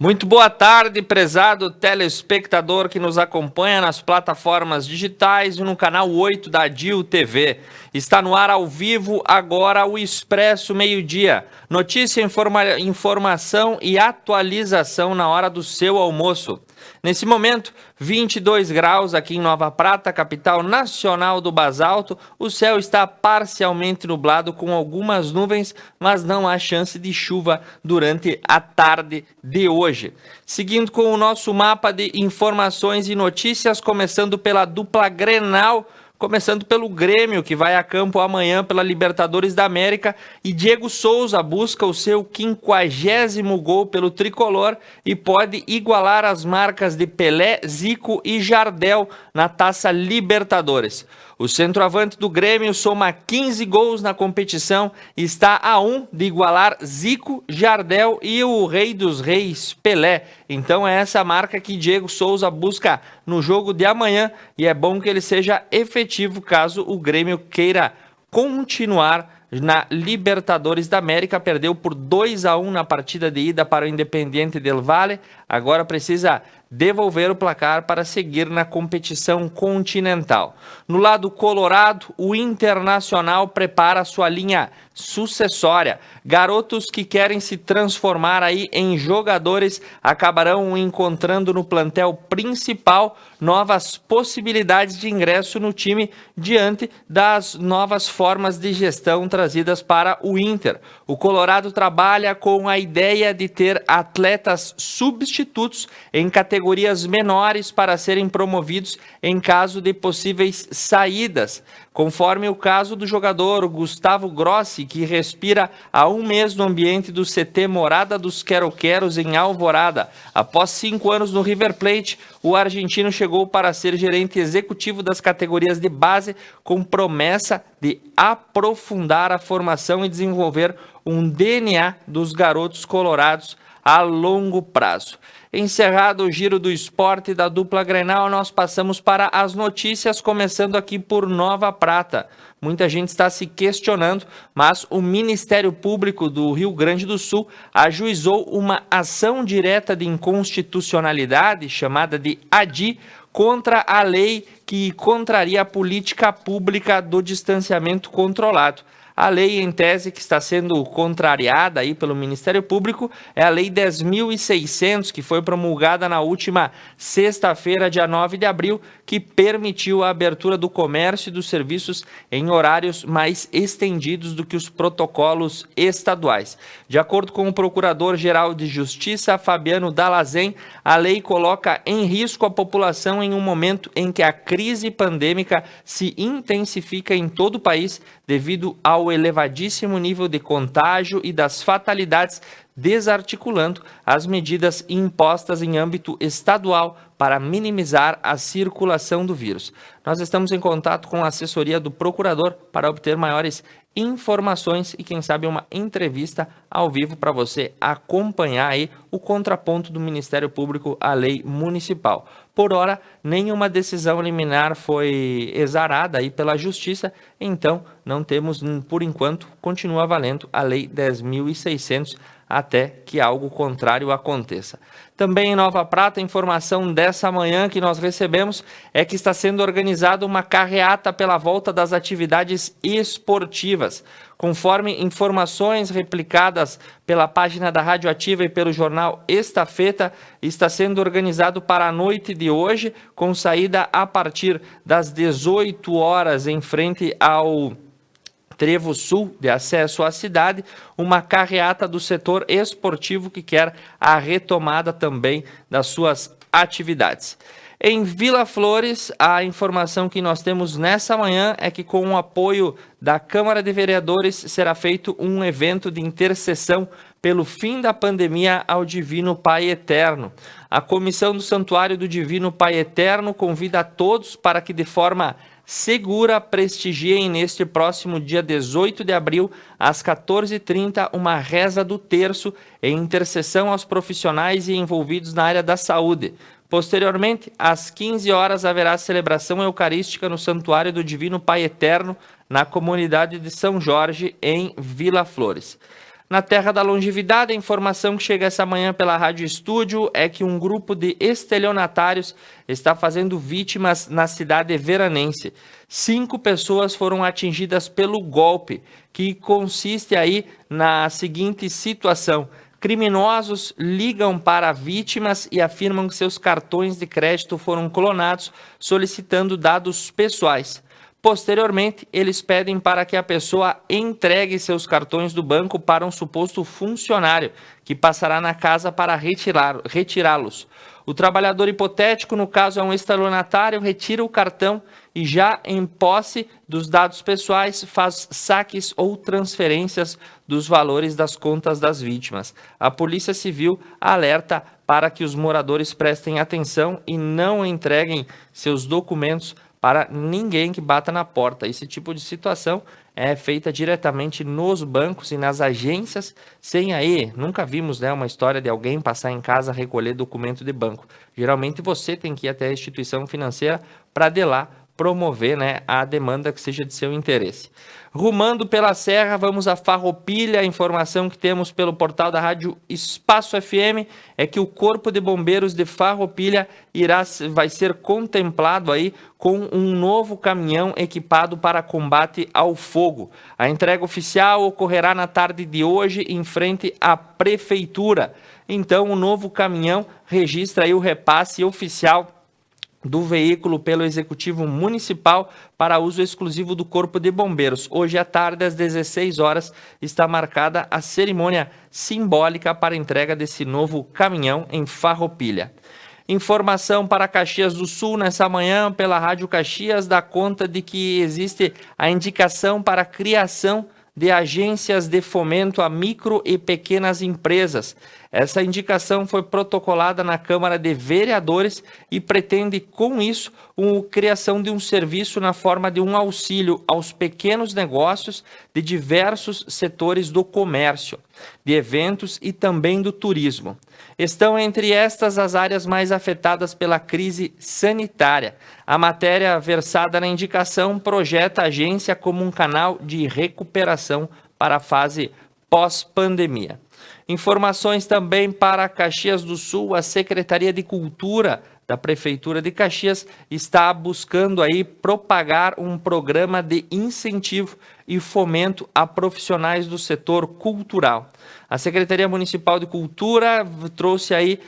Muito boa tarde, prezado telespectador que nos acompanha nas plataformas digitais e no canal 8 da DIL TV. Está no ar ao vivo agora o Expresso Meio-Dia. Notícia, informação e atualização na hora do seu almoço. Nesse momento, 22 graus aqui em Nova Prata, capital nacional do basalto. O céu está parcialmente nublado com algumas nuvens, mas não há chance de chuva durante a tarde de hoje. Seguindo com o nosso mapa de informações e notícias, começando pela dupla Grenal, começando pelo Grêmio, que vai a campo amanhã pela Libertadores da América, e Diego Souza busca o seu 50º gol pelo tricolor e pode igualar as marcas de Pelé, Zico e Jardel na Taça Libertadores. O centroavante do Grêmio soma 15 gols na competição e está a 1 de igualar Zico, Jardel e o rei dos reis, Pelé. Então é essa marca que Diego Souza busca no jogo de amanhã e é bom que ele seja efetivo caso o Grêmio queira continuar na Libertadores da América. Perdeu por 2-1 na partida de ida para o Independiente del Valle, agora precisa devolver o placar para seguir na competição continental. No lado colorado, o Internacional prepara sua linha sucessória. Garotos que querem se transformar aí em jogadores acabarão encontrando no plantel principal novas possibilidades de ingresso no time diante das novas formas de gestão trazidas para o Inter. O Colorado trabalha com a ideia de ter atletas substitutos em categorias menores para serem promovidos em caso de possíveis saídas, conforme o caso do jogador Gustavo Grossi, que respira há um mês no ambiente do CT Morada dos Quero-Queros em Alvorada. Após 5 anos no River Plate, o argentino chegou para ser gerente executivo das categorias de base, com promessa de aprofundar a formação e desenvolver um DNA dos garotos colorados a longo prazo. Encerrado o giro do esporte da dupla Grenal, nós passamos para as notícias, começando aqui por Nova Prata. Muita gente está se questionando, mas o Ministério Público do Rio Grande do Sul ajuizou uma ação direta de inconstitucionalidade, chamada de ADI, contra a lei que contraria a política pública do distanciamento controlado. A lei em tese que está sendo contrariada aí pelo Ministério Público é a Lei 10.600, que foi promulgada na última sexta-feira, dia 9 de abril, que permitiu a abertura do comércio e dos serviços em horários mais estendidos do que os protocolos estaduais. De acordo com o Procurador-Geral de Justiça, Fabiano Dalazen, a lei coloca em risco a população em um momento em que a crise pandêmica se intensifica em todo o país devido ao elevadíssimo nível de contágio e das fatalidades, desarticulando as medidas impostas em âmbito estadual para minimizar a circulação do vírus. Nós estamos em contato com a assessoria do procurador para obter maiores informações e, quem sabe, uma entrevista ao vivo para você acompanhar aí o contraponto do Ministério Público à lei municipal. Por hora, nenhuma decisão liminar foi exarada aí pela Justiça, então não temos, por enquanto, continua valendo a Lei 10.600 até que algo contrário aconteça. Também em Nova Prata, a informação dessa manhã que nós recebemos é que está sendo organizada uma carreata pela volta das atividades esportivas. Conforme informações replicadas pela página da Rádio Ativa e pelo jornal Estafeta, está sendo organizado para a noite de hoje, com saída a partir das 18 horas em frente ao Trevo Sul, de acesso à cidade, uma carreata do setor esportivo que quer a retomada também das suas atividades. Em Vila Flores, a informação que nós temos nessa manhã é que, com o apoio da Câmara de Vereadores, será feito um evento de intercessão pelo fim da pandemia ao Divino Pai Eterno. A Comissão do Santuário do Divino Pai Eterno convida a todos para que, de forma segura, prestigiem neste próximo dia 18 de abril, às 14h30, uma reza do terço em intercessão aos profissionais e envolvidos na área da saúde. Posteriormente, às 15 horas, haverá celebração eucarística no Santuário do Divino Pai Eterno, na comunidade de São Jorge, em Vila Flores. Na terra da longevidade, a informação que chega essa manhã pela Rádio Estúdio é que um grupo de estelionatários está fazendo vítimas na cidade veranense. 5 pessoas foram atingidas pelo golpe, que consiste aí na seguinte situação: criminosos ligam para vítimas e afirmam que seus cartões de crédito foram clonados, solicitando dados pessoais. Posteriormente, eles pedem para que a pessoa entregue seus cartões do banco para um suposto funcionário, que passará na casa para retirá-los. O trabalhador hipotético, no caso é um estelionatário, retira o cartão e já em posse dos dados pessoais faz saques ou transferências dos valores das contas das vítimas. A Polícia Civil alerta para que os moradores prestem atenção e não entreguem seus documentos para ninguém que bata na porta. Esse tipo de situação é feita diretamente nos bancos e nas agências, sem aí, nunca vimos, né, uma história de alguém passar em casa recolher documento de banco. Geralmente você tem que ir até a instituição financeira para de lá promover, né, a demanda que seja de seu interesse. Rumando pela Serra, vamos a Farroupilha. A informação que temos pelo portal da Rádio Espaço FM é que o Corpo de Bombeiros de Farroupilha vai ser contemplado aí com um novo caminhão equipado para combate ao fogo. A entrega oficial ocorrerá na tarde de hoje em frente à Prefeitura. Então, o novo caminhão registra aí o repasse oficial do veículo pelo Executivo Municipal para uso exclusivo do Corpo de Bombeiros. Hoje à tarde, às 16 horas, está marcada a cerimônia simbólica para a entrega desse novo caminhão em Farroupilha. Informação para Caxias do Sul nessa manhã pela Rádio Caxias dá conta de que existe a indicação para a criação de agências de fomento a micro e pequenas empresas. Essa indicação foi protocolada na Câmara de Vereadores e pretende, com isso, a criação de um serviço na forma de um auxílio aos pequenos negócios de diversos setores do comércio, de eventos e também do turismo. Estão entre estas as áreas mais afetadas pela crise sanitária. A matéria versada na indicação projeta a agência como um canal de recuperação para a fase pós-pandemia. Informações também para Caxias do Sul. A Secretaria de Cultura da Prefeitura de Caxias está buscando aí propagar um programa de incentivo e fomento a profissionais do setor cultural. A Secretaria Municipal de Cultura trouxe aí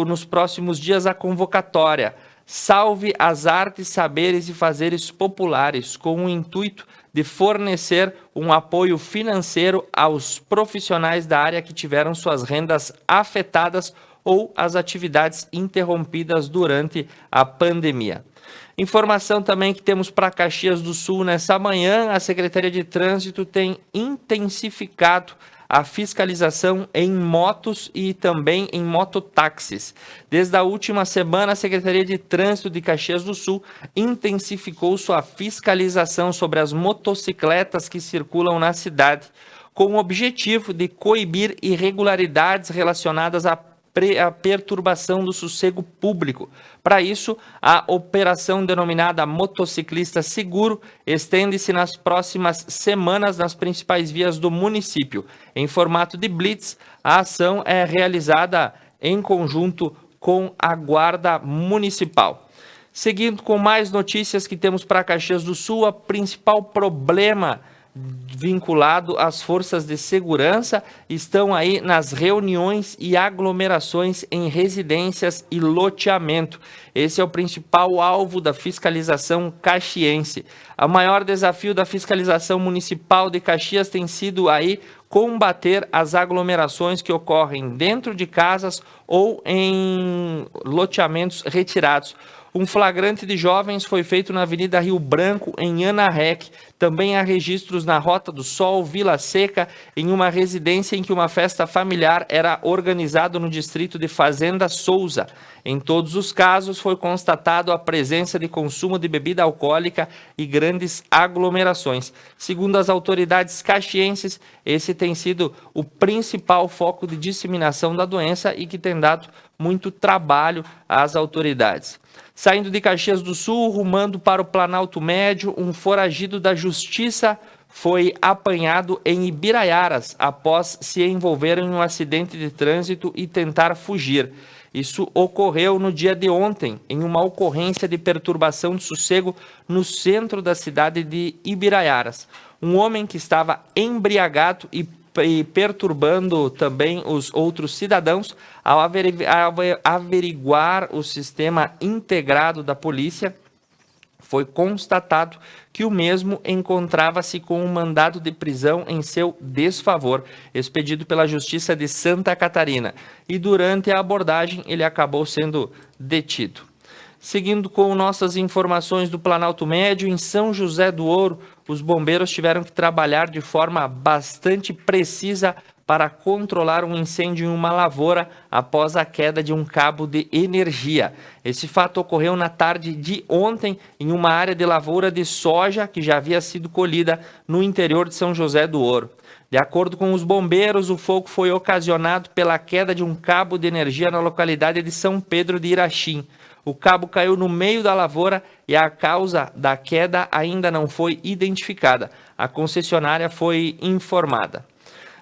nos próximos dias a convocatória Salve as Artes, Saberes e Fazeres Populares, com o intuito de fornecer um apoio financeiro aos profissionais da área que tiveram suas rendas afetadas ou as atividades interrompidas durante a pandemia. Informação também que temos para Caxias do Sul nessa manhã: a Secretaria de Trânsito tem intensificado a fiscalização em motos e também em mototáxis. Desde a última semana, a Secretaria de Trânsito de Caxias do Sul intensificou sua fiscalização sobre as motocicletas que circulam na cidade, com o objetivo de coibir irregularidades relacionadas à perturbação do sossego público. Para isso, a operação denominada Motociclista Seguro estende-se nas próximas semanas nas principais vias do município. Em formato de blitz, a ação é realizada em conjunto com a Guarda Municipal. Seguindo com mais notícias que temos para Caxias do Sul, o principal problema vinculado às forças de segurança estão aí nas reuniões e aglomerações em residências e loteamento. Esse é o principal alvo da fiscalização caxiense. O maior desafio da fiscalização municipal de Caxias tem sido aí combater as aglomerações que ocorrem dentro de casas ou em loteamentos retirados. Um flagrante de jovens foi feito na Avenida Rio Branco, em Anarrec. Também há registros na Rota do Sol, Vila Seca, em uma residência em que uma festa familiar era organizada no distrito de Fazenda Souza. Em todos os casos, foi constatado a presença de consumo de bebida alcoólica e grandes aglomerações. Segundo as autoridades caxienses, esse tem sido o principal foco de disseminação da doença e que tem dado muito trabalho às autoridades. Saindo de Caxias do Sul, rumando para o Planalto Médio, um foragido da Justiça foi apanhado em Ibiraiaras após se envolver em um acidente de trânsito e tentar fugir. Isso ocorreu no dia de ontem, em uma ocorrência de perturbação de sossego no centro da cidade de Ibiraiaras. Um homem que estava embriagado e perturbando também os outros cidadãos, ao averiguar o sistema integrado da polícia, foi constatado que o mesmo encontrava-se com um mandado de prisão em seu desfavor, expedido pela Justiça de Santa Catarina, e durante a abordagem ele acabou sendo detido. Seguindo com nossas informações do Planalto Médio, em São José do Ouro, os bombeiros tiveram que trabalhar de forma bastante precisa para controlar um incêndio em uma lavoura após a queda de um cabo de energia. Esse fato ocorreu na tarde de ontem em uma área de lavoura de soja que já havia sido colhida no interior de São José do Ouro. De acordo com os bombeiros, o fogo foi ocasionado pela queda de um cabo de energia na localidade de São Pedro de Irachim. O cabo caiu no meio da lavoura e a causa da queda ainda não foi identificada. A concessionária foi informada.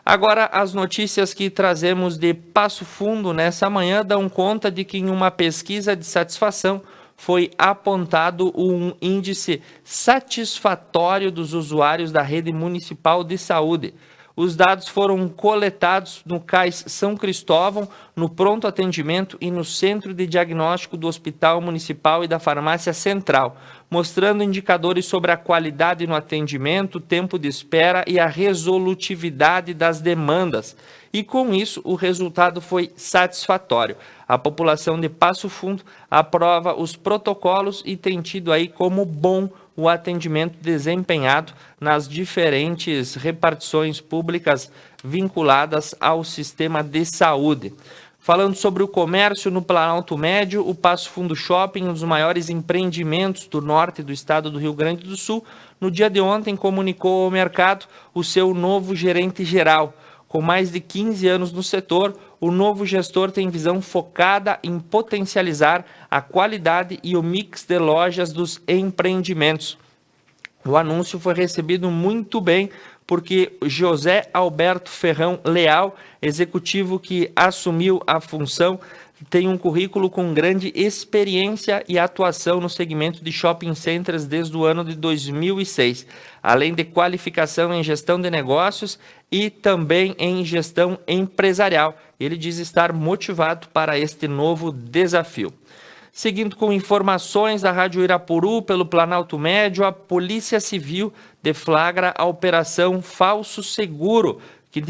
Agora, as notícias que trazemos de Passo Fundo nessa manhã dão conta de que em uma pesquisa de satisfação foi apontado um índice satisfatório dos usuários da rede municipal de saúde. Os dados foram coletados no CAIS São Cristóvão, no pronto atendimento e no centro de diagnóstico do Hospital Municipal e da Farmácia Central, mostrando indicadores sobre a qualidade no atendimento, tempo de espera e a resolutividade das demandas. E com isso, o resultado foi satisfatório. A população de Passo Fundo aprova os protocolos e tem tido aí como bom o atendimento desempenhado nas diferentes repartições públicas vinculadas ao sistema de saúde. Falando sobre o comércio no Planalto Médio, o Passo Fundo Shopping, um dos maiores empreendimentos do norte do estado do Rio Grande do Sul, no dia de ontem comunicou ao mercado o seu novo gerente geral. Com mais de 15 anos no setor, o novo gestor tem visão focada em potencializar a qualidade e o mix de lojas dos empreendimentos. O anúncio foi recebido muito bem porque José Alberto Ferrão Leal, executivo que assumiu a função, tem um currículo com grande experiência e atuação no segmento de shopping centers desde o ano de 2006, além de qualificação em gestão de negócios e também em gestão empresarial. Ele diz estar motivado para este novo desafio. Seguindo com informações da Rádio Irapuru pelo Planalto Médio, a Polícia Civil deflagra a Operação Falso Seguro, que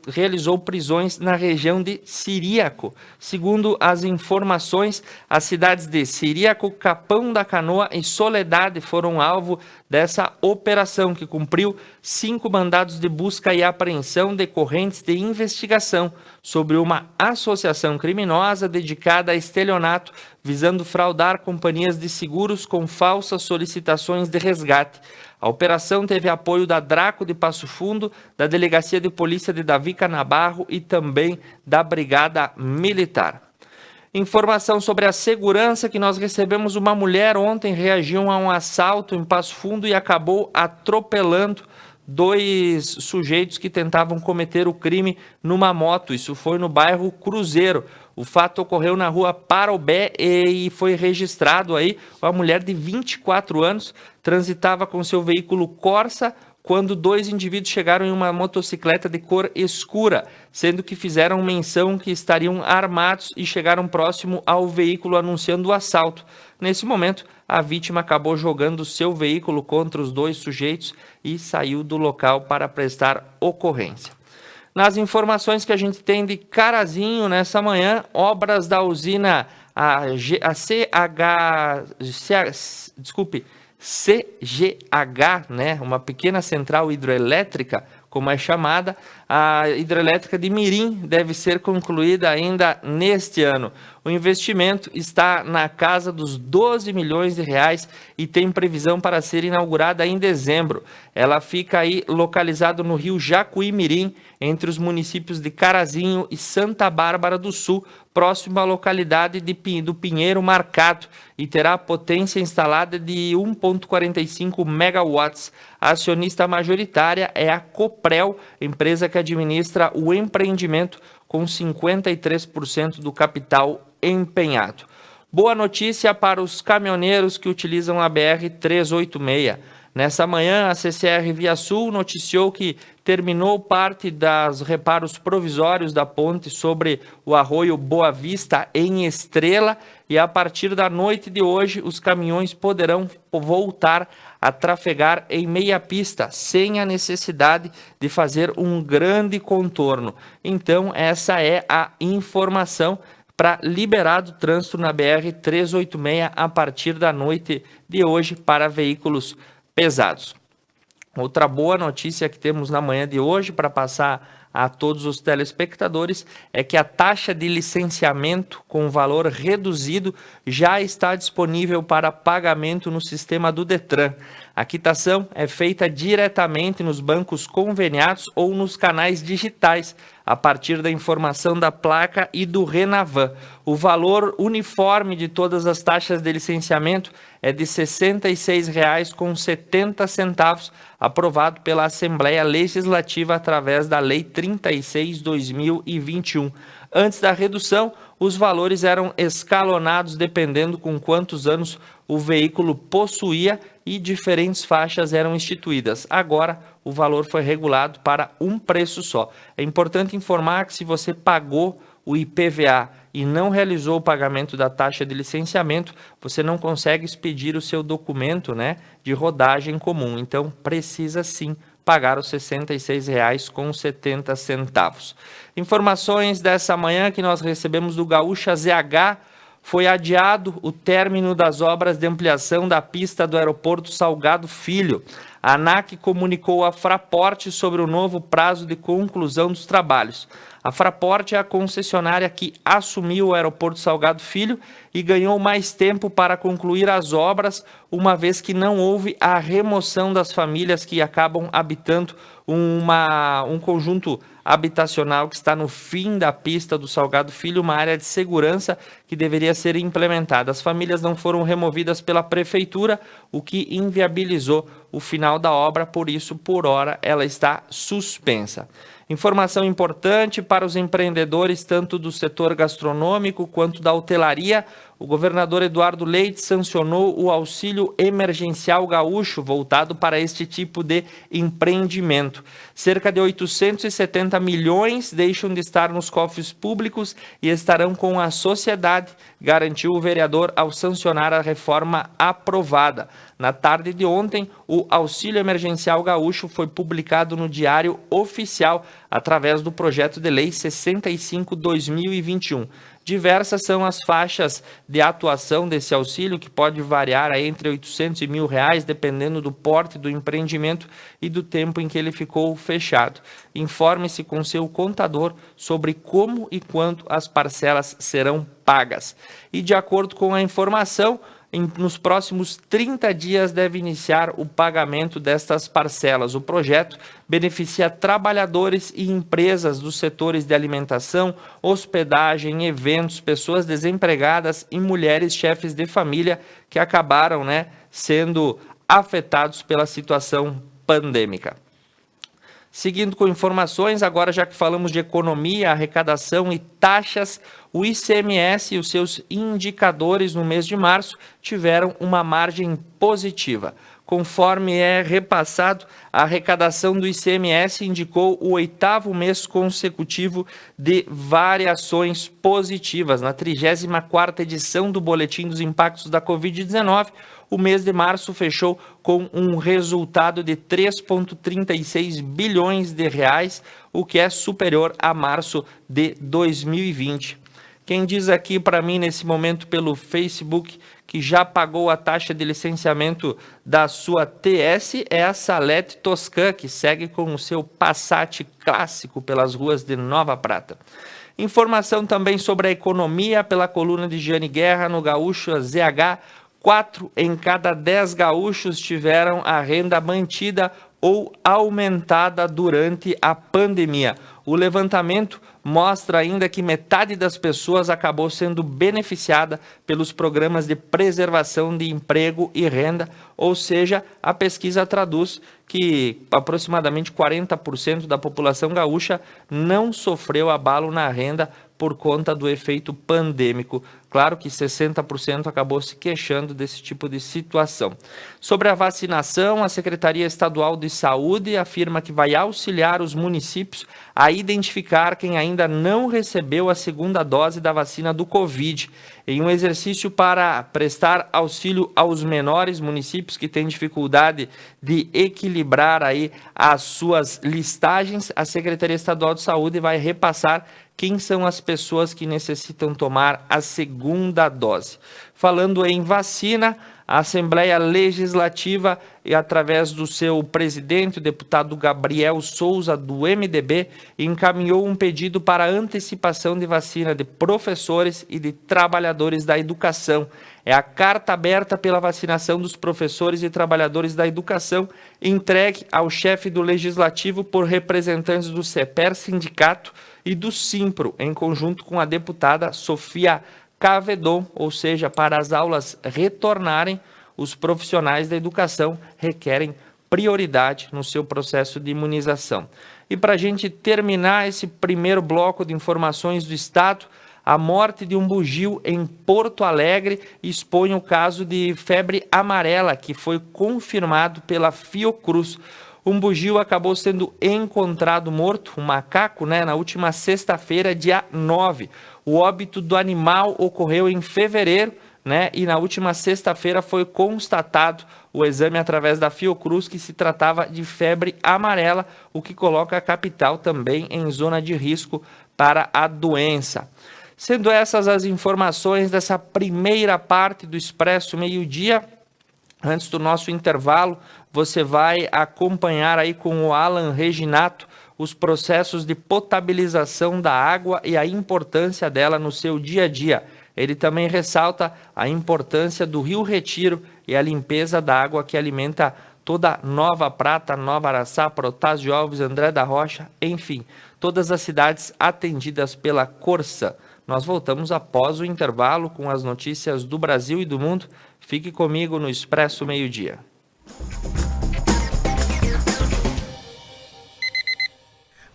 realizou prisões na região de Ciríaco. Segundo as informações, as cidades de Ciríaco, Capão da Canoa e Soledade foram alvo dessa operação, que cumpriu 5 mandados de busca e apreensão decorrentes de investigação sobre uma associação criminosa dedicada a estelionato, visando fraudar companhias de seguros com falsas solicitações de resgate. A operação teve apoio da Draco de Passo Fundo, da Delegacia de Polícia de Davi Canabarro e também da Brigada Militar. Informação sobre a segurança que nós recebemos: uma mulher ontem reagiu a um assalto em Passo Fundo e acabou atropelando 2 sujeitos que tentavam cometer o crime numa moto. Isso foi no bairro Cruzeiro. O fato ocorreu na rua Parobé e foi registrado aí. Uma mulher de 24 anos transitava com seu veículo Corsa quando 2 indivíduos chegaram em uma motocicleta de cor escura, sendo que fizeram menção que estariam armados e chegaram próximo ao veículo anunciando o assalto. Nesse momento, a vítima acabou jogando seu veículo contra os 2 sujeitos e saiu do local para prestar ocorrência. Nas informações que a gente tem de Carazinho nessa manhã, obras da usina CGH, né, uma pequena central hidroelétrica, como é chamada, A hidrelétrica de Mirim deve ser concluída ainda neste ano. O investimento está na casa dos 12 milhões de reais e tem previsão para ser inaugurada em dezembro. Ela fica aí localizada no rio Jacuí-Mirim, entre os municípios de Carazinho e Santa Bárbara do Sul, próximo à localidade do Pinheiro Marcado, e terá potência instalada de 1,45 megawatts. A acionista majoritária é a Coprel, empresa que administra o empreendimento com 53% do capital empenhado. Boa notícia para os caminhoneiros que utilizam a BR-386. Nessa manhã, a CCR Via Sul noticiou que terminou parte dos reparos provisórios da ponte sobre o arroio Boa Vista em Estrela e a partir da noite de hoje os caminhões poderão voltar a trafegar em meia pista, sem a necessidade de fazer um grande contorno. Então, essa é a informação para liberar o trânsito na BR-386 a partir da noite de hoje para veículos pesados. Outra boa notícia que temos na manhã de hoje para passar a todos os telespectadores é que a taxa de licenciamento com valor reduzido já está disponível para pagamento no sistema do Detran. A quitação é feita diretamente nos bancos conveniados ou nos canais digitais, a partir da informação da placa e do Renavan. O valor uniforme de todas as taxas de licenciamento é de R$ 66,70, aprovado pela Assembleia Legislativa através da Lei 36/2021. Antes da redução, os valores eram escalonados dependendo com quantos anos o veículo possuía e diferentes faixas eram instituídas. Agora, o valor foi regulado para um preço só. É importante informar que se você pagou o IPVA e não realizou o pagamento da taxa de licenciamento, você não consegue expedir o seu documento, de rodagem comum. Então, precisa sim pagar os R$ 66,70. Informações dessa manhã que nós recebemos do Gaúcha ZH: foi adiado o término das obras de ampliação da pista do aeroporto Salgado Filho. A ANAC comunicou à Fraport sobre o novo prazo de conclusão dos trabalhos. A Fraport é a concessionária que assumiu o aeroporto Salgado Filho e ganhou mais tempo para concluir as obras, uma vez que não houve a remoção das famílias que acabam habitando um conjunto habitacional que está no fim da pista do Salgado Filho, uma área de segurança que deveria ser implementada. As famílias não foram removidas pela prefeitura, o que inviabilizou o final da obra, por isso, por hora, ela está suspensa. Informação importante para os empreendedores, tanto do setor gastronômico quanto da hotelaria: o governador Eduardo Leite sancionou o auxílio emergencial gaúcho voltado para este tipo de empreendimento. Cerca de 870 milhões deixam de estar nos cofres públicos e estarão com a sociedade, garantiu o vereador ao sancionar a reforma aprovada. Na tarde de ontem, o auxílio emergencial gaúcho foi publicado no Diário Oficial através do projeto de lei 65/2021. Diversas são as faixas de atuação desse auxílio, que pode variar entre R$ 800 e R$ 1.000, dependendo do porte do empreendimento e do tempo em que ele ficou fechado. Informe-se com seu contador sobre como e quanto as parcelas serão pagas. E de acordo com a informação, nos próximos 30 dias deve iniciar o pagamento destas parcelas. O projeto beneficia trabalhadores e empresas dos setores de alimentação, hospedagem, eventos, pessoas desempregadas e mulheres chefes de família que acabaram, sendo afetados pela situação pandêmica. Seguindo com informações, agora já que falamos de economia, arrecadação e taxas, o ICMS e os seus indicadores no mês de março tiveram uma margem positiva. Conforme é repassado, a arrecadação do ICMS indicou o 8º mês consecutivo de variações positivas. Na 34ª edição do Boletim dos Impactos da Covid-19, o mês de março fechou com um resultado de 3,36 bilhões de reais, o que é superior a março de 2020. Quem diz aqui para mim nesse momento pelo Facebook que já pagou a taxa de licenciamento da sua TS é a Salete Toscan, que segue com o seu Passat clássico pelas ruas de Nova Prata. Informação também sobre a economia pela coluna de Giane Guerra no Gaúcho ZH. 4 em cada 10 gaúchos tiveram a renda mantida ou aumentada durante a pandemia. O levantamento mostra ainda que metade das pessoas acabou sendo beneficiada pelos programas de preservação de emprego e renda, ou seja, a pesquisa traduz que aproximadamente 40% da população gaúcha não sofreu abalo na renda por conta do efeito pandêmico. Claro que 60% acabou se queixando desse tipo de situação. Sobre a vacinação, a Secretaria Estadual de Saúde afirma que vai auxiliar os municípios a identificar quem ainda não recebeu a segunda dose da vacina do Covid. Em um exercício para prestar auxílio aos menores municípios que têm dificuldade de equilibrar aí as suas listagens, a Secretaria Estadual de Saúde vai repassar quem são as pessoas que necessitam tomar a segunda dose. Falando em vacina, a Assembleia Legislativa, e através do seu presidente, o deputado Gabriel Souza, do MDB, encaminhou um pedido para antecipação de vacina de professores e de trabalhadores da educação. É a carta aberta pela vacinação dos professores e trabalhadores da educação, entregue ao chefe do Legislativo por representantes do CEPER Sindicato e do Simpro, em conjunto com a deputada Sofia Cavedon, ou seja, para as aulas retornarem, os profissionais da educação requerem prioridade no seu processo de imunização. E para a gente terminar esse primeiro bloco de informações do Estado, a morte de um bugio em Porto Alegre expõe o caso de febre amarela, que foi confirmado pela Fiocruz. Um bugio acabou sendo encontrado morto, um macaco, na última sexta-feira, dia 9. O óbito do animal ocorreu em fevereiro, e na última sexta-feira foi constatado o exame através da Fiocruz que se tratava de febre amarela, o que coloca a capital também em zona de risco para a doença. Sendo essas as informações dessa primeira parte do Expresso Meio-Dia, antes do nosso intervalo, você vai acompanhar aí com o Alan Reginato os processos de potabilização da água e a importância dela no seu dia a dia. Ele também ressalta a importância do Rio Retiro e a limpeza da água que alimenta toda Nova Prata, Nova Araçá, Protásio Alves, André da Rocha, enfim, todas as cidades atendidas pela Corsã. Nós voltamos após o intervalo com as notícias do Brasil e do mundo. Fique comigo no Expresso Meio-Dia.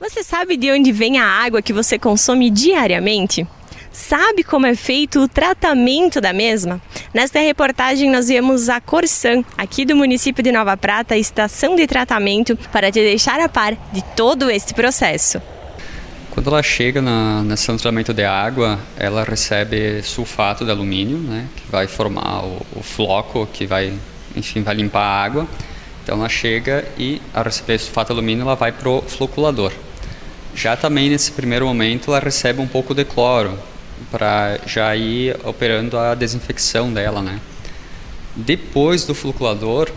Você sabe de onde vem a água que você consome diariamente? Sabe como é feito o tratamento da mesma? Nesta reportagem nós viemos a Corsã, aqui do município de Nova Prata, a estação de tratamento, para te deixar a par de todo este processo. Quando ela chega na estação de tratamento de água, ela recebe sulfato de alumínio, que vai formar o floco que vai limpar a água. Então ela chega e, ao receber sulfato de alumínio, ela vai para o floculador. Já também nesse primeiro momento ela recebe um pouco de cloro, para já ir operando a desinfecção dela, Depois do floculador,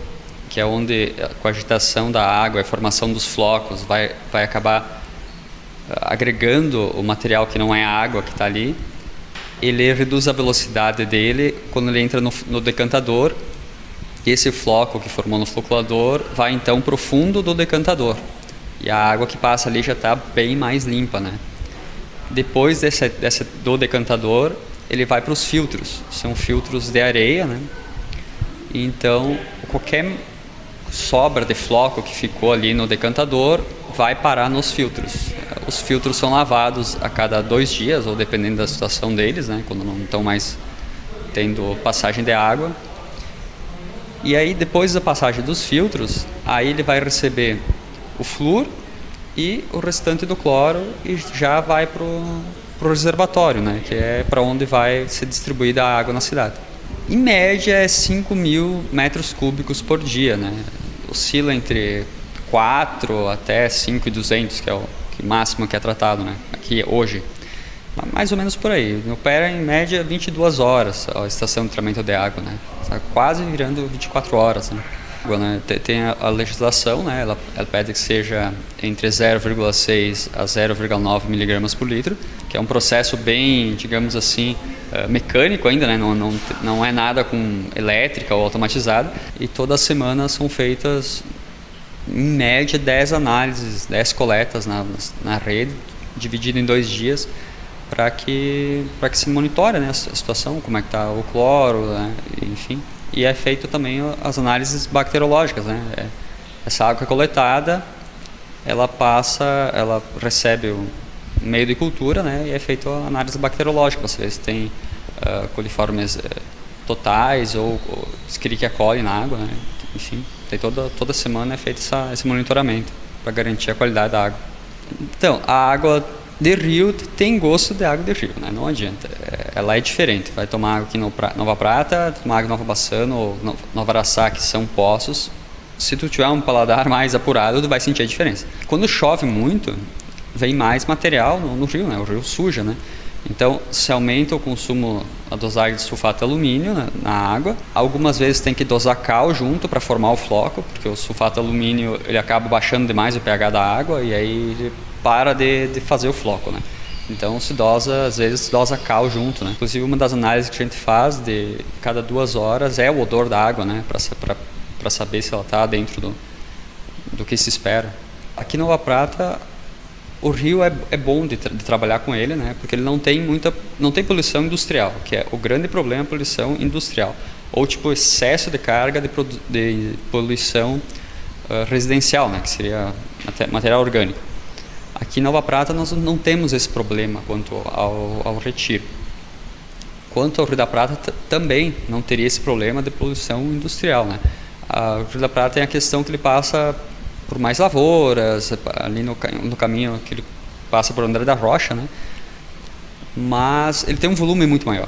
que é onde com a agitação da água e a formação dos flocos vai acabar agregando o material que não é a água que está ali, ele reduz a velocidade dele quando ele entra no decantador, e esse floco que formou no floculador vai então para o fundo do decantador, e a água que passa ali já está bem mais limpa, Depois do decantador, ele vai para os filtros. São filtros de areia, Então, qualquer sobra de floco que ficou ali no decantador vai parar nos filtros. Os filtros são lavados a cada 2 dias, ou dependendo da situação deles, quando não estão mais tendo passagem de água. E aí, depois da passagem dos filtros, aí ele vai receber o flúor e o restante do cloro e já vai para o reservatório, que é para onde vai ser distribuída a água na cidade. Em média é 5.000 metros cúbicos por dia, Oscila entre 4 até 5.200, que é o máximo que é tratado, aqui hoje. Mais ou menos por aí. Opera em média 22 horas a estação de tratamento de água, né? Tá quase virando 24 horas, né? Tem a legislação, né? Ela pede que seja entre 0,6 a 0,9 miligramas por litro, que é um processo bem, digamos assim, mecânico ainda, né? Não é nada com elétrica ou automatizado. E toda semana são feitas, em média, 10 análises, 10 coletas na rede, dividido em 2 dias, para que se monitore, né, a situação, como é que está o cloro, né, enfim. E é feito também as análises bacteriológicas, né? Essa água é coletada, ela recebe o meio de cultura, né? E é feita a análise bacteriológica. Você vê se tem coliformes totais ou Escherichia coli na água, né? Enfim, toda semana é feito esse monitoramento para garantir a qualidade da água. Então, a água de rio tem gosto de água de rio, né? Não adianta. Ela é diferente. Vai tomar água aqui em Nova Prata, tomar água em Nova Bassano ou Nova Araçá, que são poços. Se tu tiver um paladar mais apurado, tu vai sentir a diferença. Quando chove muito, vem mais material no rio, né? O rio suja, né? Então, se aumenta o consumo, a dosagem de sulfato de alumínio na água. Algumas vezes tem que dosar cal junto para formar o floco, porque o sulfato de alumínio ele acaba baixando demais o pH da água e aí ele para de fazer o floco, né? Então às vezes se dosa cal junto, né? Inclusive uma das análises que a gente faz de cada 2 horas é o odor da água, né? Para saber se ela está dentro do que se espera. Aqui em Nova Prata, o rio é bom de trabalhar com ele, né? Porque ele não tem poluição industrial, que é o grande problema, a poluição industrial. Ou tipo excesso de carga de poluição residencial, né? Que seria material orgânico. Aqui em Nova Prata nós não temos esse problema quanto ao retiro. Quanto ao Rio da Prata também não teria esse problema de poluição industrial, né? O Rio da Prata tem a questão que ele passa por mais lavouras, ali no caminho que ele passa por André da Rocha, né? Mas ele tem um volume muito maior,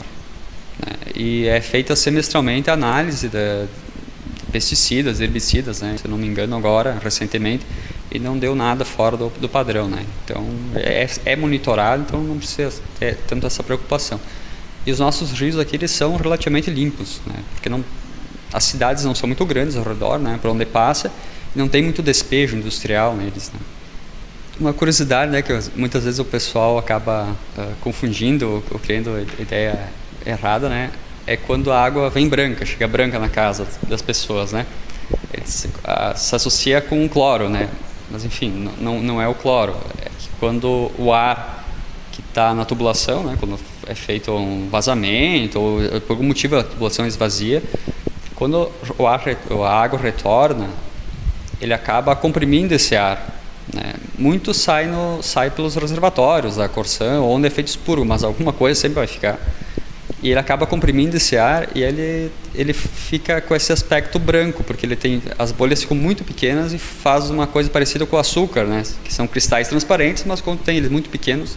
né? E é feita semestralmente a análise de pesticidas, herbicidas, né? Se eu não me engano agora, recentemente, e não deu nada fora do padrão, né? Então é monitorado, então não precisa ter tanto essa preocupação. E os nossos rios aqui eles são relativamente limpos, né? Porque as cidades não são muito grandes ao redor, né? Por onde passa, não tem muito despejo industrial neles, né? Uma curiosidade, né, que muitas vezes o pessoal acaba confundindo ou criando ideia errada, né? É quando a água vem branca, chega branca na casa das pessoas, né? Se associa com o cloro, né? Mas enfim, não é o cloro. É que quando o ar que está na tubulação, né, quando é feito um vazamento ou por algum motivo a tubulação esvazia, quando a água retorna, ele acaba comprimindo esse ar, né? Muito sai pelos reservatórios da Corsã, onde é feito expurgo, mas alguma coisa sempre vai ficar. E ele acaba comprimindo esse ar e ele fica com esse aspecto branco, porque as bolhas ficam muito pequenas e faz uma coisa parecida com o açúcar, né? Que são cristais transparentes, mas quando tem eles muito pequenos,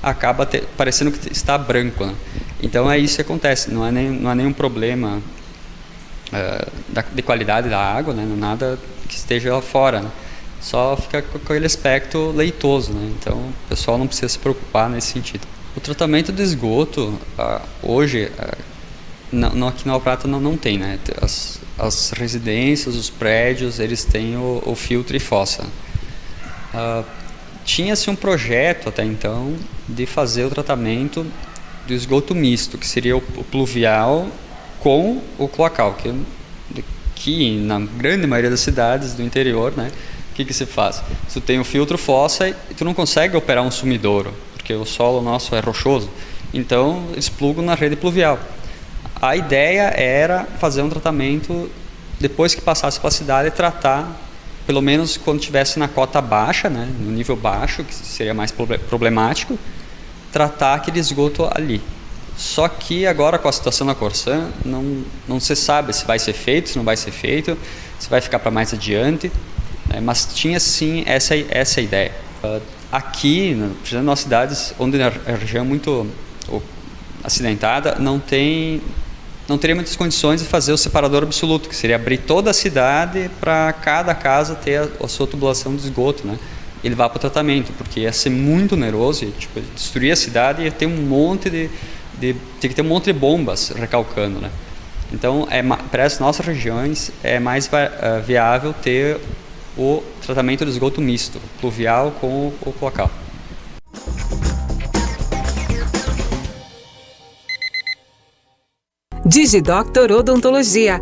acaba parecendo que está branco, né? Então é isso que acontece, não é nenhum problema de qualidade da água, né? Nada que esteja lá fora, né? Só fica com aquele aspecto leitoso, né? Então o pessoal não precisa se preocupar nesse sentido. O tratamento do esgoto, hoje, aqui na Nova Prata não tem, né? As residências, os prédios, eles têm o filtro e fossa. Tinha-se um projeto até então de fazer o tratamento do esgoto misto, que seria o pluvial com o cloacal, que na grande maioria das cidades do interior, né? O que se faz? Tu tem o filtro fossa e tu não consegue operar um sumidouro, porque o solo nosso é rochoso, então eles plugam na rede pluvial. A ideia era fazer um tratamento, depois que passasse para a cidade, tratar, pelo menos quando estivesse na cota baixa, né, no nível baixo, que seria mais problemático, tratar aquele esgoto ali. Só que agora com a situação na Corsã, não se sabe se vai ser feito, se não vai ser feito, se vai ficar para mais adiante, né, mas tinha sim essa ideia. Aqui, nas nossas cidades, onde a região é muito acidentada, não teria muitas condições de fazer o separador absoluto, que seria abrir toda a cidade para cada casa ter a sua tubulação de esgoto, né? e levar para o tratamento, porque ia ser muito oneroso, tipo, destruir a cidade e ia ter um monte tem que ter um monte de bombas recalcando, né? Então, para as nossas regiões, é mais viável ter o tratamento de esgoto misto, pluvial com o cloacal. DigiDoctor Odontologia.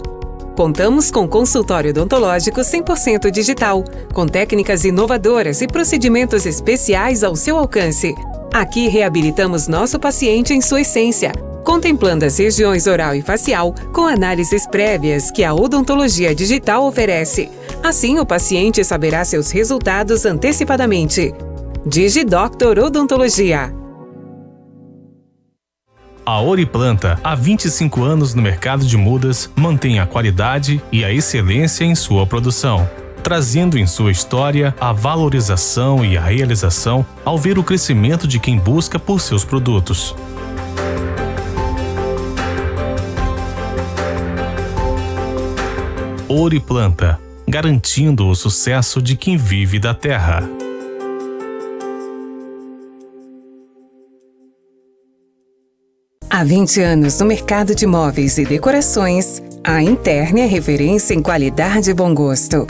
Contamos com consultório odontológico 100% digital, com técnicas inovadoras e procedimentos especiais ao seu alcance. Aqui reabilitamos nosso paciente em sua essência, contemplando as regiões oral e facial com análises prévias que a odontologia digital oferece. Assim, o paciente saberá seus resultados antecipadamente. DigiDoctor Odontologia. A Oriplanta, há 25 anos no mercado de mudas, mantém a qualidade e a excelência em sua produção, trazendo em sua história a valorização e a realização ao ver o crescimento de quem busca por seus produtos. Oriplanta, garantindo o sucesso de quem vive da terra. Há 20 anos no mercado de móveis e decorações, a Interni é referência em qualidade e bom gosto.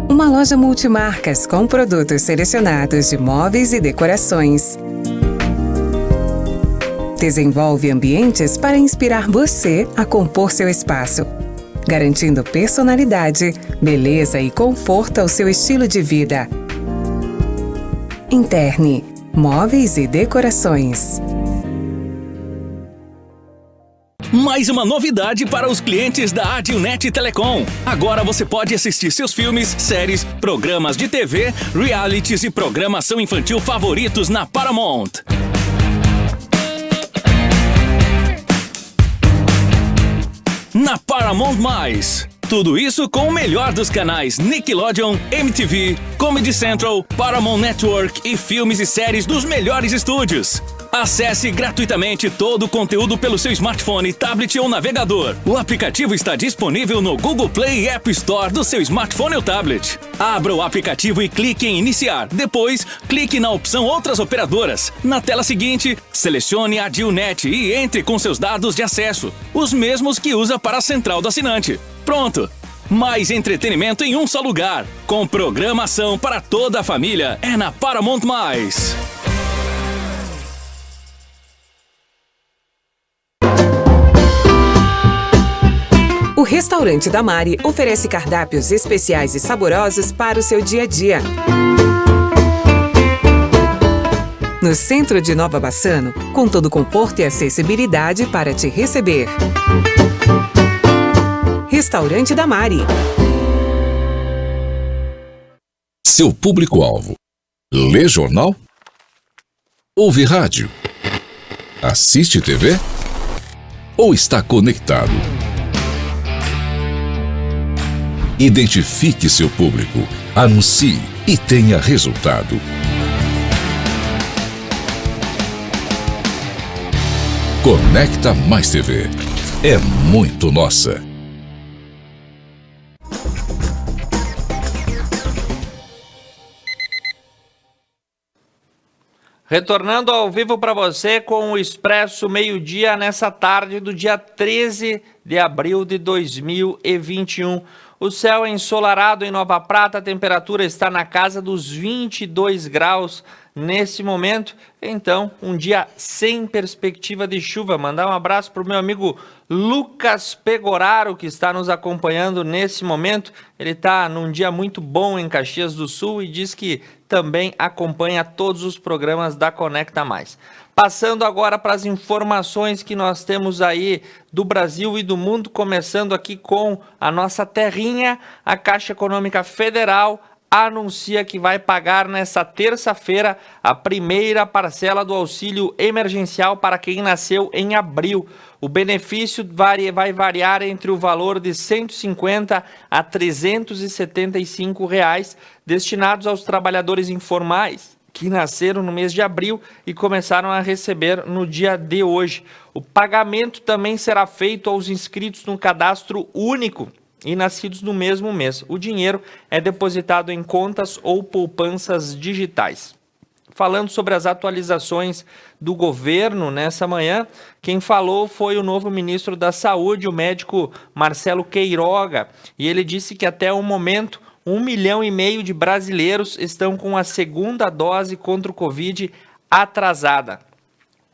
Uma loja multimarcas com produtos selecionados de móveis e decorações. Desenvolve ambientes para inspirar você a compor seu espaço, garantindo personalidade, beleza e conforto ao seu estilo de vida. Interni, móveis e decorações. Mais uma novidade para os clientes da Adilnet Telecom. Agora você pode assistir seus filmes, séries, programas de TV, realities e programação infantil favoritos na Paramount. Na Paramount+. Tudo isso com o melhor dos canais Nickelodeon, MTV, Comedy Central, Paramount Network e filmes e séries dos melhores estúdios. Acesse gratuitamente todo o conteúdo pelo seu smartphone, tablet ou navegador. O aplicativo está disponível no Google Play e App Store do seu smartphone ou tablet. Abra o aplicativo e clique em Iniciar. Depois, clique na opção Outras Operadoras. Na tela seguinte, selecione a Adilnet e entre com seus dados de acesso, os mesmos que usa para a central do assinante. Pronto! Mais entretenimento em um só lugar. Com programação para toda a família. É na Paramount+. O Restaurante da Mari oferece cardápios especiais e saborosos para o seu dia a dia. No centro de Nova Bassano, com todo conforto e acessibilidade para te receber. Restaurante da Mari. Seu público-alvo: lê jornal? Ouve rádio? Assiste TV? Ou está conectado? Identifique seu público, anuncie e tenha resultado. Conecta Mais TV. É muito nossa. Retornando ao vivo para você com o Expresso Meio-Dia nessa tarde do dia 13 de abril de 2021. O céu é ensolarado em Nova Prata, a temperatura está na casa dos 22 graus nesse momento. Então, um dia sem perspectiva de chuva. Mandar um abraço para o meu amigo Lucas Pegoraro, que está nos acompanhando nesse momento. Ele está num dia muito bom em Caxias do Sul e diz que também acompanha todos os programas da Conecta Mais. Passando agora para as informações que nós temos aí do Brasil e do mundo, começando aqui com a nossa terrinha. A Caixa Econômica Federal anuncia que vai pagar nesta terça-feira a primeira parcela do auxílio emergencial para quem nasceu em abril. O benefício vai variar entre o valor de R$ 150 a R$ 375 destinados aos trabalhadores informais que nasceram no mês de abril e começaram a receber no dia de hoje. O pagamento também será feito aos inscritos no cadastro único e nascidos no mesmo mês. O dinheiro é depositado em contas ou poupanças digitais. Falando sobre as atualizações do governo nessa manhã, quem falou foi o novo ministro da Saúde, o médico Marcelo Queiroga, e ele disse que até o momento 1,5 milhão de brasileiros estão com a segunda dose contra o Covid atrasada.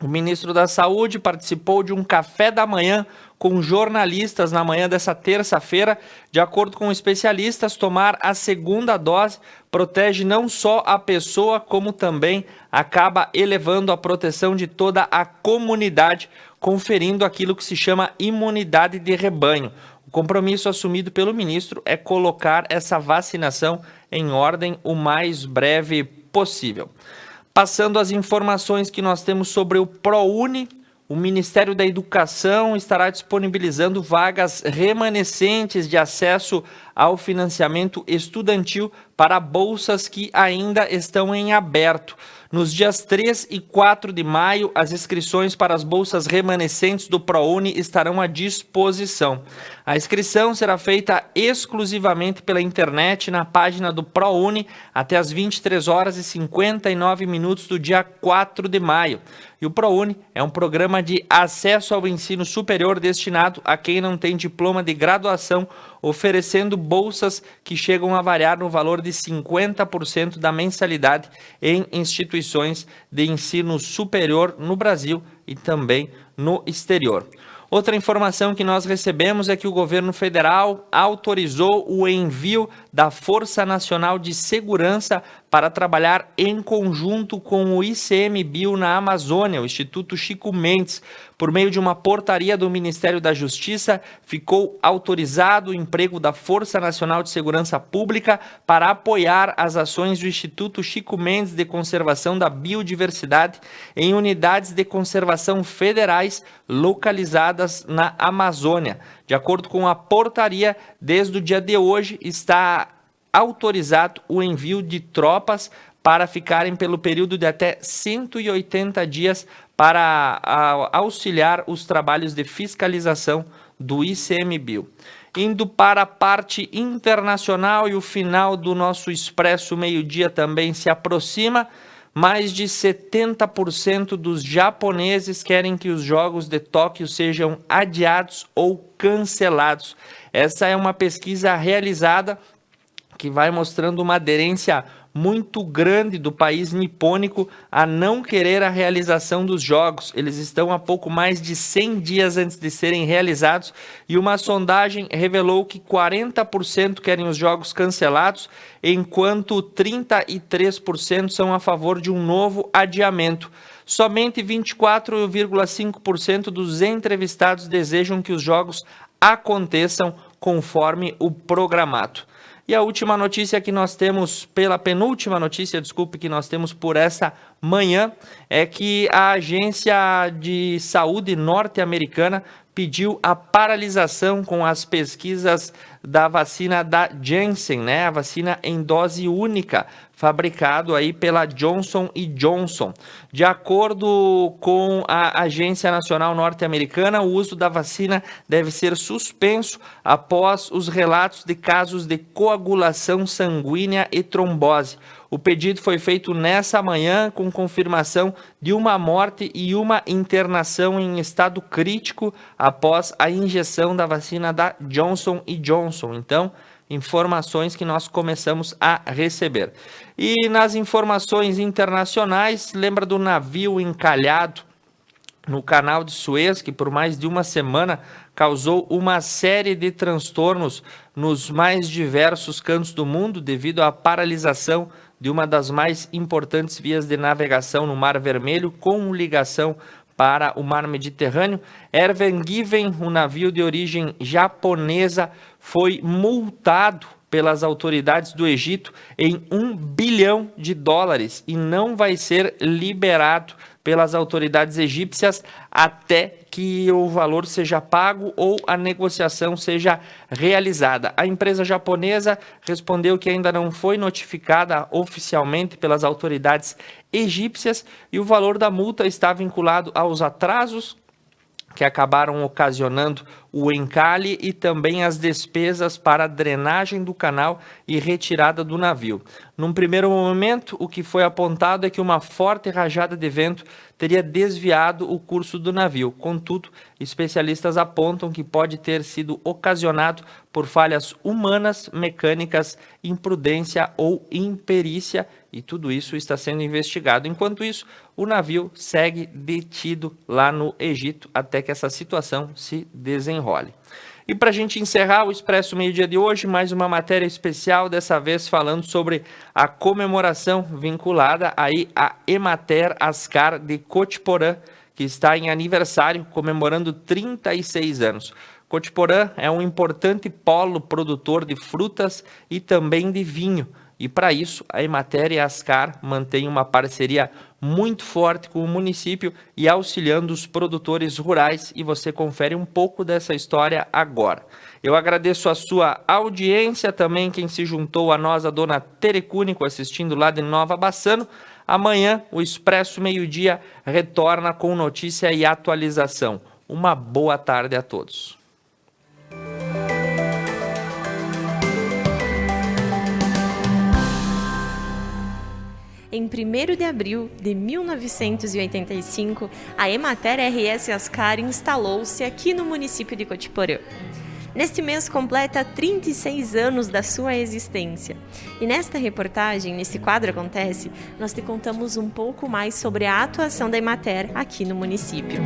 O ministro da Saúde participou de um café da manhã com jornalistas na manhã dessa terça-feira. De acordo com especialistas, tomar a segunda dose protege não só a pessoa, como também acaba elevando a proteção de toda a comunidade, conferindo aquilo que se chama imunidade de rebanho. O compromisso assumido pelo ministro é colocar essa vacinação em ordem o mais breve possível. Passando as informações que nós temos sobre o ProUni, o Ministério da Educação estará disponibilizando vagas remanescentes de acesso ao financiamento estudantil para bolsas que ainda estão em aberto. Nos dias 3 e 4 de maio, as inscrições para as bolsas remanescentes do ProUni estarão à disposição. A inscrição será feita exclusivamente pela internet na página do ProUni até as 23 horas e 59 minutos do dia 4 de maio. E o ProUni é um programa de acesso ao ensino superior destinado a quem não tem diploma de graduação, oferecendo bolsas que chegam a variar no valor de 50% da mensalidade em instituições de ensino superior no Brasil e também no exterior. Outra informação que nós recebemos é que o governo federal autorizou o envio da Força Nacional de Segurança para trabalhar em conjunto com o ICMBio na Amazônia, o Instituto Chico Mendes. Por meio de uma portaria do Ministério da Justiça, ficou autorizado o emprego da Força Nacional de Segurança Pública para apoiar as ações do Instituto Chico Mendes de Conservação da Biodiversidade em unidades de conservação federais localizadas na Amazônia. De acordo com a portaria, desde o dia de hoje está autorizado o envio de tropas para ficarem pelo período de até 180 dias para auxiliar os trabalhos de fiscalização do ICMBio. Indo para a parte internacional, e o final do nosso Expresso Meio-Dia também se aproxima. Mais de 70% dos japoneses querem que os Jogos de Tóquio sejam adiados ou cancelados. Essa é uma pesquisa realizada que vai mostrando uma aderência muito grande do país nipônico a não querer a realização dos jogos. Eles estão a pouco mais de 100 dias antes de serem realizados e uma sondagem revelou que 40% querem os jogos cancelados, enquanto 33% são a favor de um novo adiamento. Somente 24,5% dos entrevistados desejam que os jogos aconteçam conforme o programado. E a última notícia que nós temos, penúltima notícia que nós temos por essa manhã, é que a Agência de Saúde norte-americana pediu a paralisação com as pesquisas da vacina da Janssen, né? A vacina em dose única, fabricado aí pela Johnson & Johnson. De acordo com a Agência Nacional Norte-Americana, o uso da vacina deve ser suspenso após os relatos de casos de coagulação sanguínea e trombose. O pedido foi feito nessa manhã com confirmação de uma morte e uma internação em estado crítico após a injeção da vacina da Johnson & Johnson. Então, informações que nós começamos a receber. E nas informações internacionais, lembra do navio encalhado no canal de Suez, que por mais de uma semana causou uma série de transtornos nos mais diversos cantos do mundo devido à paralisação de uma das mais importantes vias de navegação no Mar Vermelho, com ligação para o Mar Mediterrâneo. Ever Given, um navio de origem japonesa, foi multado pelas autoridades do Egito em $1 bilhão e não vai ser liberado pelas autoridades egípcias até que o valor seja pago ou a negociação seja realizada. A empresa japonesa respondeu que ainda não foi notificada oficialmente pelas autoridades egípcias e o valor da multa está vinculado aos atrasos que acabaram ocasionando o encalhe e também as despesas para a drenagem do canal e retirada do navio. Num primeiro momento, o que foi apontado é que uma forte rajada de vento teria desviado o curso do navio. Contudo, especialistas apontam que pode ter sido ocasionado por falhas humanas, mecânicas, imprudência ou imperícia, e tudo isso está sendo investigado. Enquanto isso, o navio segue detido lá no Egito até que essa situação se desenrole. E para a gente encerrar o Expresso Meio-Dia de hoje, mais uma matéria especial, dessa vez falando sobre a comemoração vinculada aí à Emater Ascar de Cotiporã, que está em aniversário, comemorando 36 anos. Cotiporã é um importante polo produtor de frutas e também de vinho. E para isso, a Emater e a Ascar mantêm uma parceria muito forte com o município e auxiliando os produtores rurais. E você confere um pouco dessa história agora. Eu agradeço a sua audiência, também quem se juntou a nós, a dona Terecúnico, assistindo lá de Nova Bassano. Amanhã, o Expresso Meio-Dia retorna com notícia e atualização. Uma boa tarde a todos. Em 1º de abril de 1985, a Emater RS Ascar instalou-se aqui no município de Cotiporã. Neste mês completa 36 anos da sua existência. E nesta reportagem, nesse quadro Acontece, nós te contamos um pouco mais sobre a atuação da Emater aqui no município.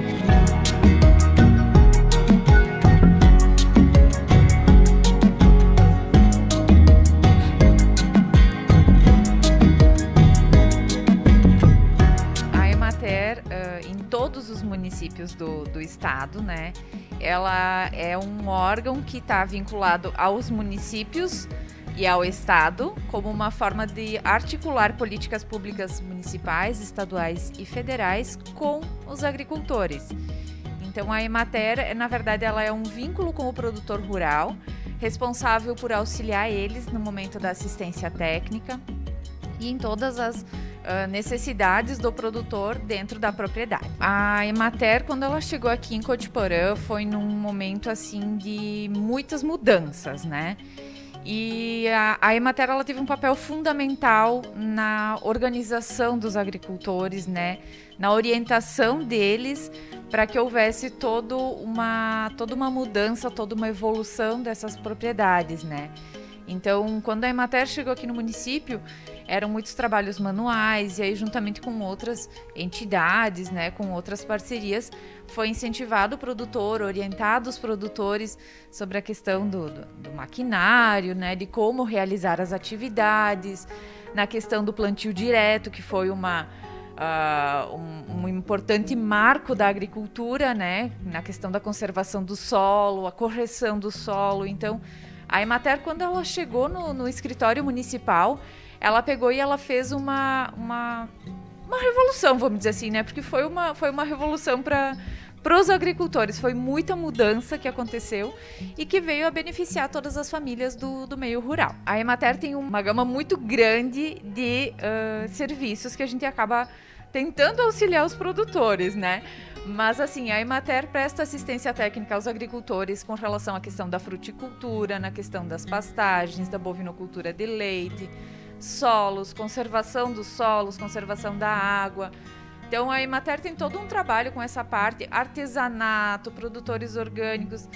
Em todos os municípios do estado, né? Ela é um órgão que está vinculado aos municípios e ao estado como uma forma de articular políticas públicas municipais, estaduais e federais com os agricultores. Então a Emater, na verdade, ela é um vínculo com o produtor rural, responsável por auxiliar eles no momento da assistência técnica e em todas as necessidades do produtor dentro da propriedade. A Emater, quando ela chegou aqui em Cotiporã, foi num momento assim de muitas mudanças, né? E a Emater, ela teve um papel fundamental na organização dos agricultores, né? Na orientação deles para que houvesse toda uma mudança, toda uma evolução dessas propriedades, né? Então, quando a Emater chegou aqui no município, eram muitos trabalhos manuais, e aí juntamente com outras entidades, né, com outras parcerias, foi incentivado o produtor, orientado os produtores sobre a questão do maquinário, né, de como realizar as atividades, na questão do plantio direto, que foi um importante marco da agricultura, né, na questão da conservação do solo, a correção do solo. Então, a Emater, quando ela chegou no escritório municipal, ela pegou e ela fez uma revolução, vamos dizer assim, né? Porque foi uma revolução para os agricultores. Foi muita mudança que aconteceu e que veio a beneficiar todas as famílias do meio rural. A Emater tem uma gama muito grande de serviços que a gente acaba tentando auxiliar os produtores, né? Mas assim, a Emater presta assistência técnica aos agricultores com relação à questão da fruticultura, na questão das pastagens, da bovinocultura de leite, solos, conservação dos solos, conservação da água. Então a Emater tem todo um trabalho com essa parte, artesanato, produtores orgânicos,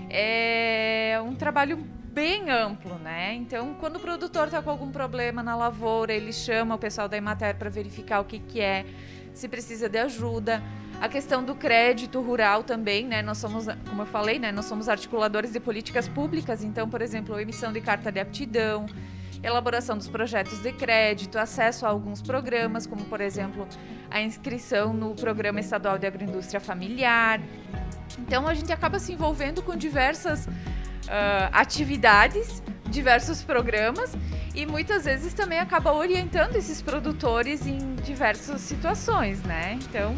é um trabalho bem amplo, né? Então, quando o produtor está com algum problema na lavoura, ele chama o pessoal da Emater para verificar o que é, se precisa de ajuda. A questão do crédito rural também, né? Nós somos, como eu falei, né? Nós somos articuladores de políticas públicas, então, por exemplo, a emissão de carta de aptidão, elaboração dos projetos de crédito, acesso a alguns programas, como, por exemplo, a inscrição no Programa Estadual de Agroindústria Familiar. Então, a gente acaba se envolvendo com diversas atividades, diversos programas, e muitas vezes também acaba orientando esses produtores em diversas situações, né? Então,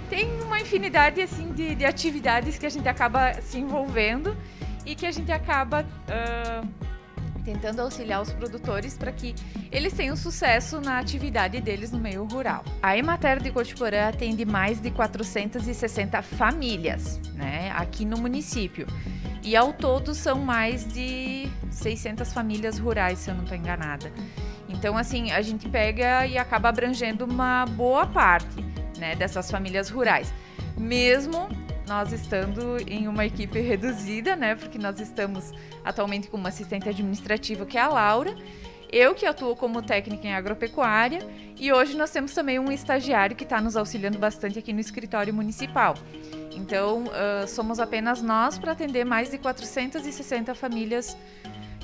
tem uma infinidade assim de atividades que a gente acaba se envolvendo e que a gente acaba tentando auxiliar os produtores para que eles tenham sucesso na atividade deles no meio rural. A Emater de Cotiporã atende mais de 460 famílias, né, aqui no município. E ao todo são mais de 600 famílias rurais, se eu não estou enganada. Então, assim, a gente pega e acaba abrangendo uma boa parte, né, dessas famílias rurais. Mesmo nós estando em uma equipe reduzida, né, porque nós estamos atualmente com uma assistente administrativa, que é a Laura, eu que atuo como técnica em agropecuária, e hoje nós temos também um estagiário que está nos auxiliando bastante aqui no escritório municipal. Então, somos apenas nós para atender mais de 460 famílias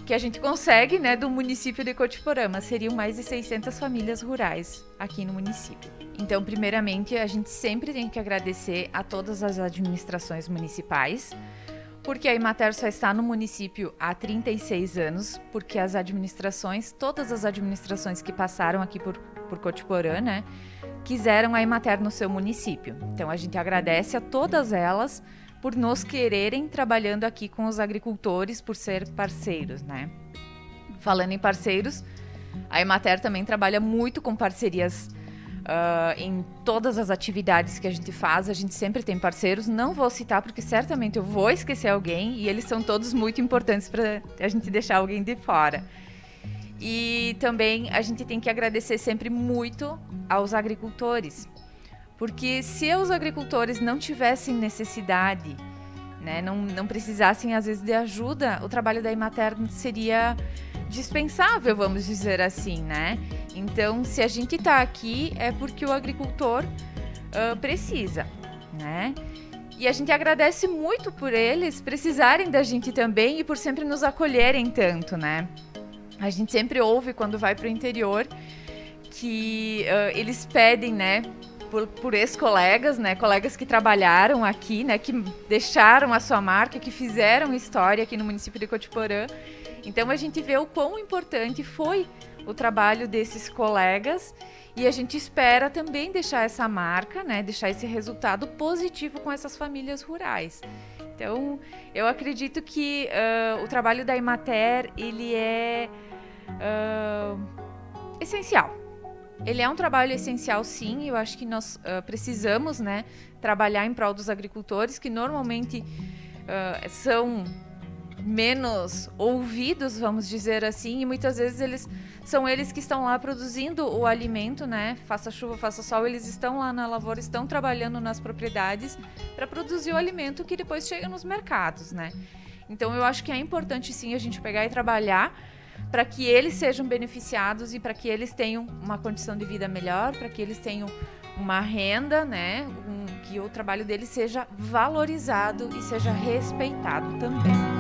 que a gente consegue, né, do município de Cotiporã, mas seriam mais de 600 famílias rurais aqui no município. Então, primeiramente, a gente sempre tem que agradecer a todas as administrações municipais, porque a Emater só está no município há 36 anos, porque as administrações, todas as administrações que passaram aqui por Cotiporã, né, quiseram a Emater no seu município. Então, a gente agradece a todas elas por nos quererem trabalhando aqui com os agricultores, por ser parceiros, né? Falando em parceiros, a Emater também trabalha muito com parcerias em todas as atividades que a gente faz. A gente sempre tem parceiros, não vou citar porque certamente eu vou esquecer alguém, e eles são todos muito importantes para a gente deixar alguém de fora. E também a gente tem que agradecer sempre muito aos agricultores, porque se os agricultores não tivessem necessidade, né, não precisassem às vezes de ajuda, o trabalho da Emater seria dispensável, vamos dizer assim, né? Então, se a gente está aqui é porque o agricultor precisa, né? E a gente agradece muito por eles precisarem da gente também e por sempre nos acolherem tanto, né? A gente sempre ouve quando vai para o interior que eles pedem, né, por ex-colegas, né, colegas que trabalharam aqui, né, que deixaram a sua marca, que fizeram história aqui no município de Cotiporã. Então a gente vê o quão importante foi o trabalho desses colegas, e a gente espera também deixar essa marca, né, deixar esse resultado positivo com essas famílias rurais. Então, eu acredito que o trabalho da Emater, ele é essencial. Ele é um trabalho essencial, sim. Eu acho que nós precisamos, né, trabalhar em prol dos agricultores, que normalmente são menos ouvidos, vamos dizer assim, e muitas vezes são eles que estão lá produzindo o alimento, né? Faça chuva, faça sol, eles estão lá na lavoura, estão trabalhando nas propriedades para produzir o alimento que depois chega nos mercados, né? Então eu acho que é importante, sim, a gente pegar e trabalhar para que eles sejam beneficiados e para que eles tenham uma condição de vida melhor, para que eles tenham uma renda, né? Que o trabalho deles seja valorizado e seja respeitado também.